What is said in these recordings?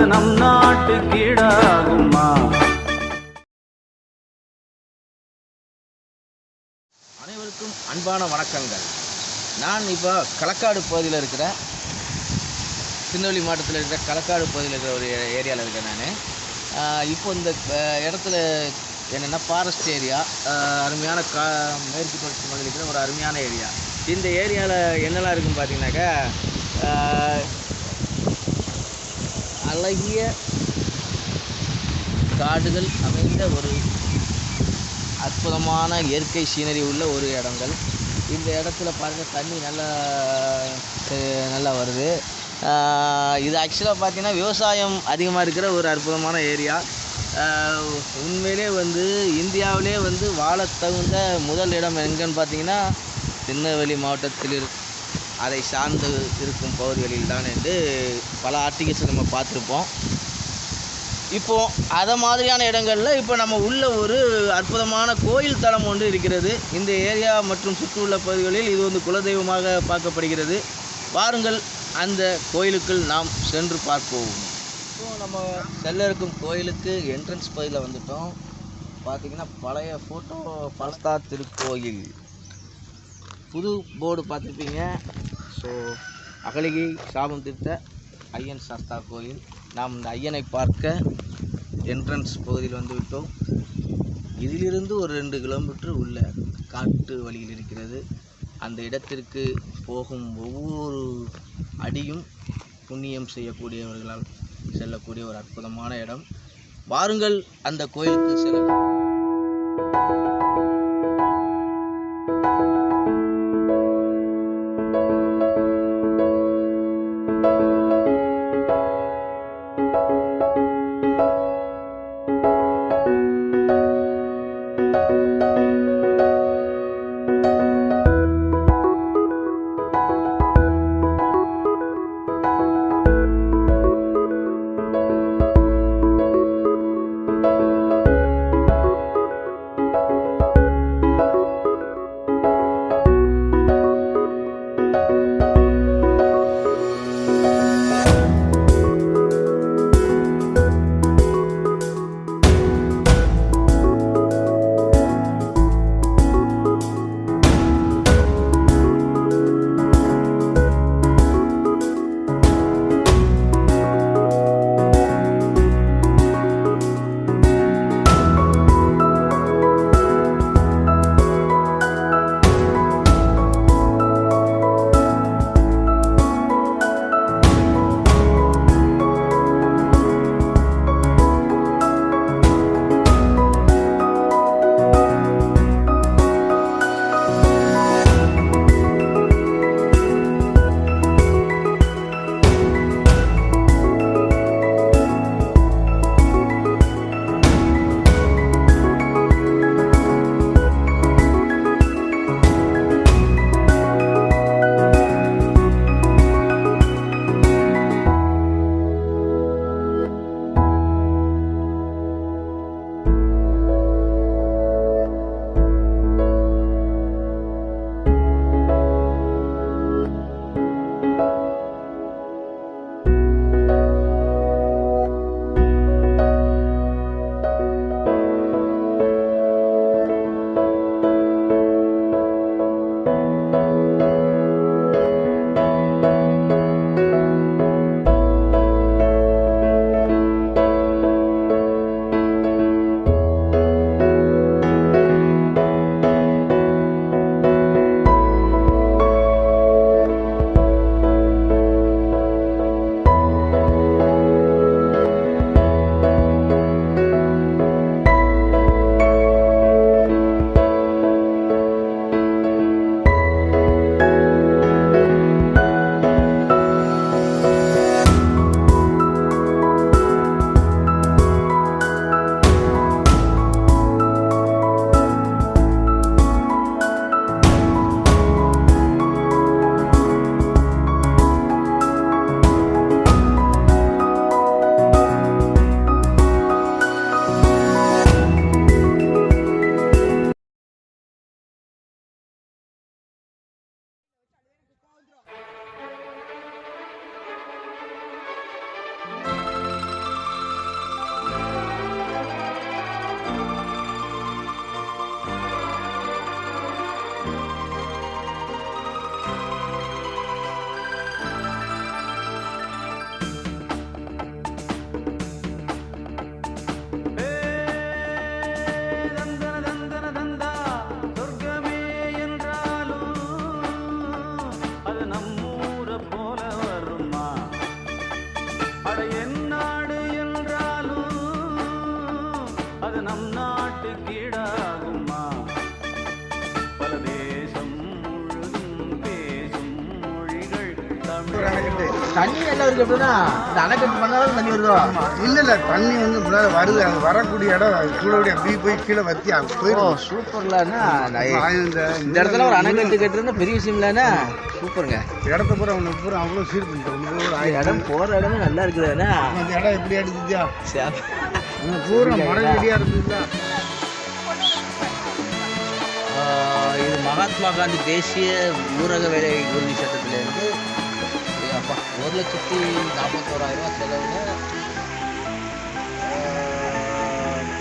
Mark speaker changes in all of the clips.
Speaker 1: அது நம் நாட்டு கீழாகுமா?
Speaker 2: அனைவருக்கும் அன்பான வணக்கங்கள். நான் இப்போ களக்காடு பகுதியில் இருக்கிற திருநெல்வேலி மாவட்டத்தில் இருக்கிற களக்காடு பகுதியில் இருக்கிற ஒரு ஏரியாவில் இருக்கேன் நான். இப்போ இந்த இடத்துல என்னென்னா ஃபாரஸ்ட் ஏரியா, அருமையான மேற்கு தொடர்ச்சி மலையில் இருக்கிற ஒரு அருமையான ஏரியா. இந்த ஏரியாவில் என்னெல்லாம் இருக்குதுன்னு பார்த்தீங்கன்னாக்கா, அழகிய காடுகள் அமைந்த ஒரு அற்புதமான இயற்கை சீனரி உள்ள ஒரு இடங்கள். இந்த இடத்துல பாருங்கள், தண்ணி நல்லா வருது. இது ஆக்சுவலாக பார்த்திங்கன்னா விவசாயம் அதிகமாக இருக்கிற ஒரு அற்புதமான ஏரியா. உண்மையிலே இந்தியாவிலே வாழ தகுந்த முதல் இடம் எங்கன்னு பார்த்தீங்கன்னா திருநெல்வேலி மாவட்டத்தில் அதை சார்ந்து இருக்கும் பகுதிகளில் தான் என்று பல ஆர்டிகல்ஸ் நம்ம பார்த்துருப்போம். இப்போது அதை மாதிரியான இடங்களில் இப்போ நம்ம உள்ள ஒரு அற்புதமான கோயில் தலம் ஒன்று இருக்கிறது. இந்த ஏரியா மற்றும் சுற்றியுள்ள பகுதிகளில் இது குலதெய்வமாக பார்க்கப்படுகிறது. வாருங்கள், அந்த கோயிலுக்குள் நாம் சென்று பார்ப்போம். இப்போது நம்ம செல்ல இருக்கும் கோயிலுக்கு என்ட்ரன்ஸ் பகுதியில் வந்துட்டோம். பார்த்திங்கன்னா பழைய ஃபோட்டோ பலஸ்தா திருக்கோயில் புது போர்டு பார்த்துருப்பீங்க. ஸோ அகலிகை சாபம் தீர்த்த ஐயன் சாஸ்தா கோயில். நாம் இந்த ஐயனை பார்க்க என்ட்ரன்ஸ் பகுதியில் வந்துவிட்டோம். இதிலிருந்து ஒரு 2 கிலோமீட்டர் உள்ள காட்டு வழியில் இருக்கிறது. அந்த இடத்திற்கு போகும் ஒவ்வொரு அடியும் புண்ணியம் செய்யக்கூடியவர்களால் செல்லக்கூடிய ஒரு அற்புதமான இடம். வாருங்கள், அந்த கோயிலுக்கு செல்லலாம். தண்ணி எல்லாம் இருக்கு எப்படின்னா இந்த அணைக்கட்டு பண்ணாலும் தண்ணி வருதோ?
Speaker 3: இல்லை தண்ணி வந்து முன்னாடி வருது, அங்கே வரக்கூடிய இடம் கீழே அப்படி போய் கீழே வத்தி அங்கே போயிடும்.
Speaker 2: சூப்பர்லண்ணா. இந்த இடத்துல ஒரு அணைக்கட்டு கட்டுறது பெரிய விஷயம் இல்லைண்ணா. சூப்பருங்க.
Speaker 3: இடத்த பூரா ஒன்று பூரா அவ்வளோ சீர் பண்ணிட்டோம்.
Speaker 2: இடம் போகிற இடமே நல்லா இருக்குதுண்ணா.
Speaker 3: அந்த இடம் எப்படி அடிச்சுச்சா பூரா மழை ரெடியாக இருந்துச்சா.
Speaker 2: இது மகாத்மா காந்தி தேசிய ஊரக வேலை உறுதி சட்டத்திலேருந்து அப்பா 1,41,000 செலவில்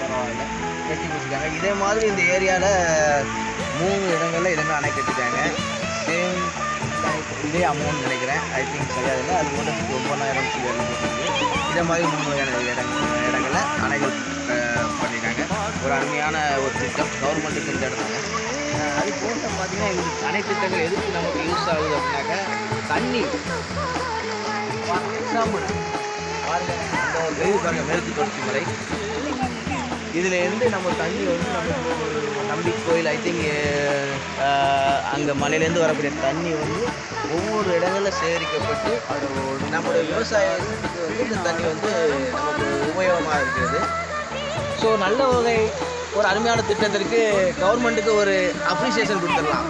Speaker 2: பரவாயில்ல கட்டி கொடுத்துருக்காங்க. இதே மாதிரி இந்த ஏரியாவில் 3 இடங்களில் இதே மாதிரி அணை கட்டிட்டாங்க. சேம் இதே அமௌண்ட் நினைக்கிறேன். ஐ திங்க் சரியாக இல்லை. அது கூட 9,000 போட்டுருக்கு. இதே மாதிரி 3 வகையான இடங்களில் அணைகள் பண்ணிட்டாங்க. ஒரு அருமையான ஒரு திட்டம் கவர்மெண்ட்டுக்கு இந்த இடத்துல. அது போட்ட பார்த்தீங்கன்னா இந்த அணை திட்டங்கள் எதுக்கு நமக்கு யூஸ் ஆகுது அப்படின்னாக்கா தண்ணி எக்ஸாம்பிள் பாருங்கள், அந்த ஒரு வெயில் பாருங்க மேற்கு தொடர்ச்சி மலை. இதிலேருந்து நம்ம தண்ணி வந்து நம்ம நம்பி கோயில் ஐ திங்க் அங்கே மலையிலேருந்து வரக்கூடிய தண்ணி வந்து ஒவ்வொரு இடங்களில் சேகரிக்கப்பட்டு நம்மளுடைய விவசாயத்துக்கு வந்து இந்த தண்ணி வந்து நமக்கு உபயோகமாக இருக்கிறது. ஸோ நல்ல வகை ஒரு அருமையான திட்டத்திற்கு கவர்மெண்ட்டுக்கு ஒரு அப்ரிசியேஷன் கொடுத்துடலாம்.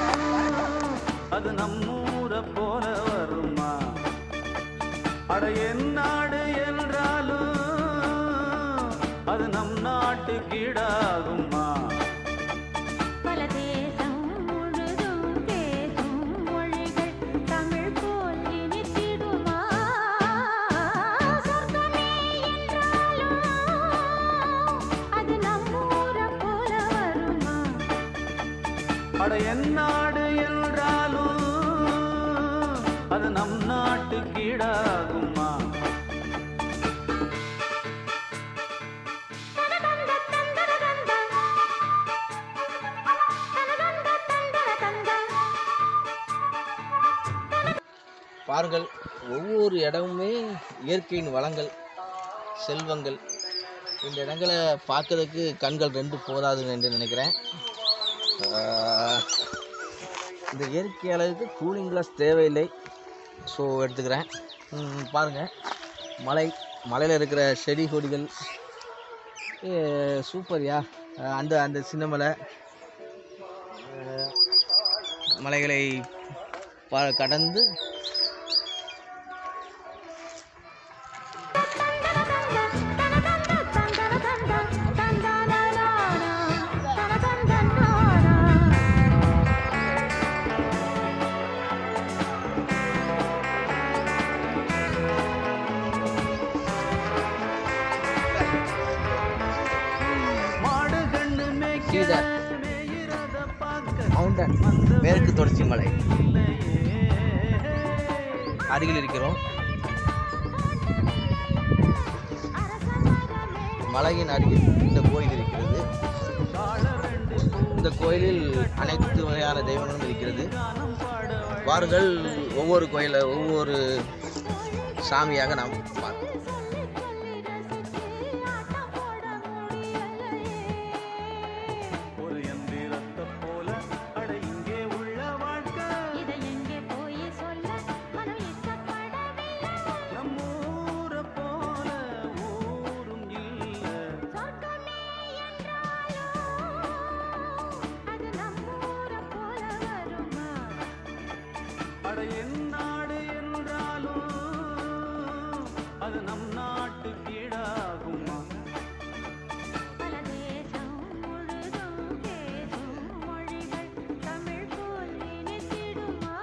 Speaker 1: அது நம்மூரை போல வருமா? அட என் நாடு என்றாலும் அது நம் நாட்டு கீழாகுமா?
Speaker 4: பல தேசம் முழுதும் பேசும் மொழிகள் தமிழ் போல் இனித்திடுமா? சொர்க்கமே என்றாலும் அது நம்மூரை போல வருமா?
Speaker 1: அட என் நாடு என்றாலும் அது நம் நாட்டு கீழாகுமா?
Speaker 2: பாருங்கள், ஒவ்வொரு இடமுமே இயற்கையின் வளங்கள், செல்வங்கள். இந்த இடங்களை பார்க்கறதுக்கு கண்கள் 2 போதாதுன்னு என்று நினைக்கிறேன். இந்த இயற்கை அளவுக்கு கூலிங் கிளாஸ் தேவையில்லை. ஸோ எடுத்துக்கிறேன். பாருங்கள், மலையில் இருக்கிற செடி கொடிகள் சூப்பர்யா. அந்த சின்ன மலைகளை கடந்து மவுண்டன் மேற்கு தொடர்ச்சி மலை அருகில் இருக்கிறோம். மலையின் அருகில் இந்த கோயில் இருக்கிறது. இந்த கோயிலில் அனைத்து வகையான தெய்வங்களும் இருக்கிறது. வாருங்கள், ஒவ்வொரு கோயிலில் ஒவ்வொரு சாமியாக நாம் பார்ப்போம்.
Speaker 1: அட என் நாடு என்றாலும் அது நம் நாட்டு கீழாகுமா?
Speaker 4: பல தேசம் முழுதும் பேசும் மொழிகள் தமிழ் போல் இனித்திடுமா?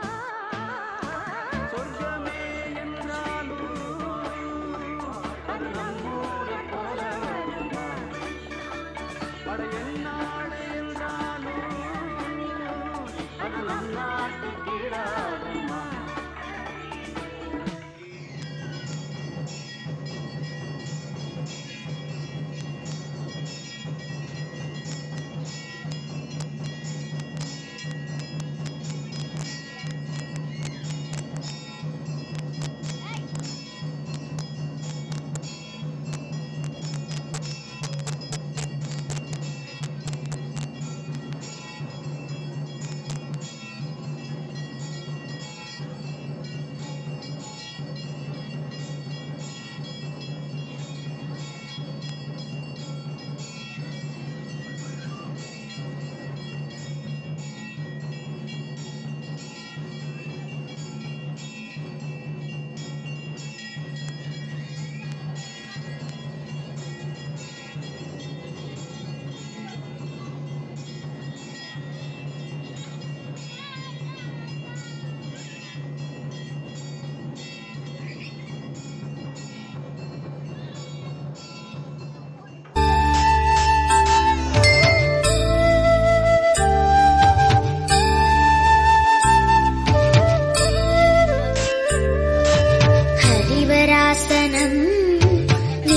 Speaker 1: சொர்க்கமே என்றாலும் அது நம்மூரை போல வருமா? அட என் நாடு என்றாலும் அது நம் நாட்டு கீழாகுமா?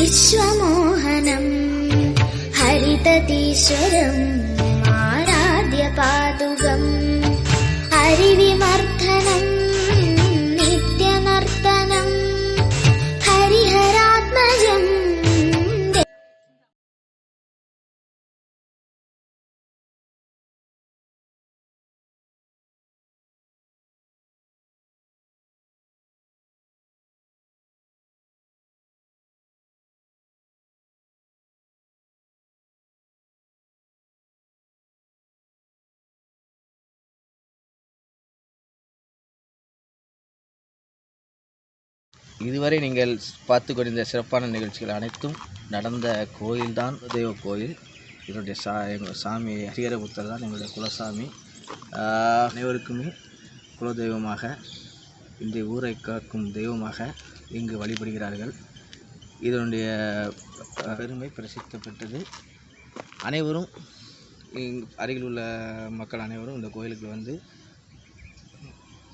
Speaker 5: विश्वमोहनम् हरिततीश्वरम् आराध्य पादुकम् हरिविमर्दनम् नित्यनर्तनम् हरिहरात्मजम्
Speaker 2: இதுவரை நீங்கள் பார்த்து கொண்டிருந்த சிறப்பான நிகழ்ச்சிகள் அனைத்தும் நடந்த கோயில்தான் தெய்வ கோயில். இதனுடைய எங்கள் சாமி ஹரிஹரபுத்தர் தான் எங்களுடைய குலசாமி. அனைவருக்குமே குலதெய்வமாக, இந்த ஊரை காக்கும் தெய்வமாக இங்கு வழிபடுகிறார்கள். இதனுடைய பெருமை பிரசித்தி பெற்றது. அனைவரும் அருகில் உள்ள மக்கள் அனைவரும் இந்த கோயிலுக்கு வந்து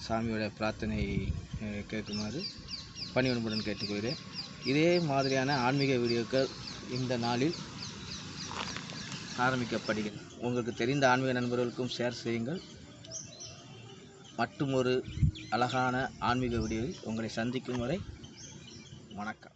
Speaker 2: சாமியோட பிரார்த்தனை கேட்குமாறு பணிவன்புடன் கேட்டுக்கொள்கிறேன். இதே மாதிரியான ஆன்மீக வீடியோக்கள் இந்த நாளில் ஆரம்பிக்கப்படுகிறது. உங்களுக்கு தெரிந்த ஆன்மீக நண்பர்களுக்கும் ஷேர் செய்யுங்கள். மற்றும் ஒரு அழகான ஆன்மீக வீடியோவில் உங்களை சந்திக்கும் வரை வணக்கம்.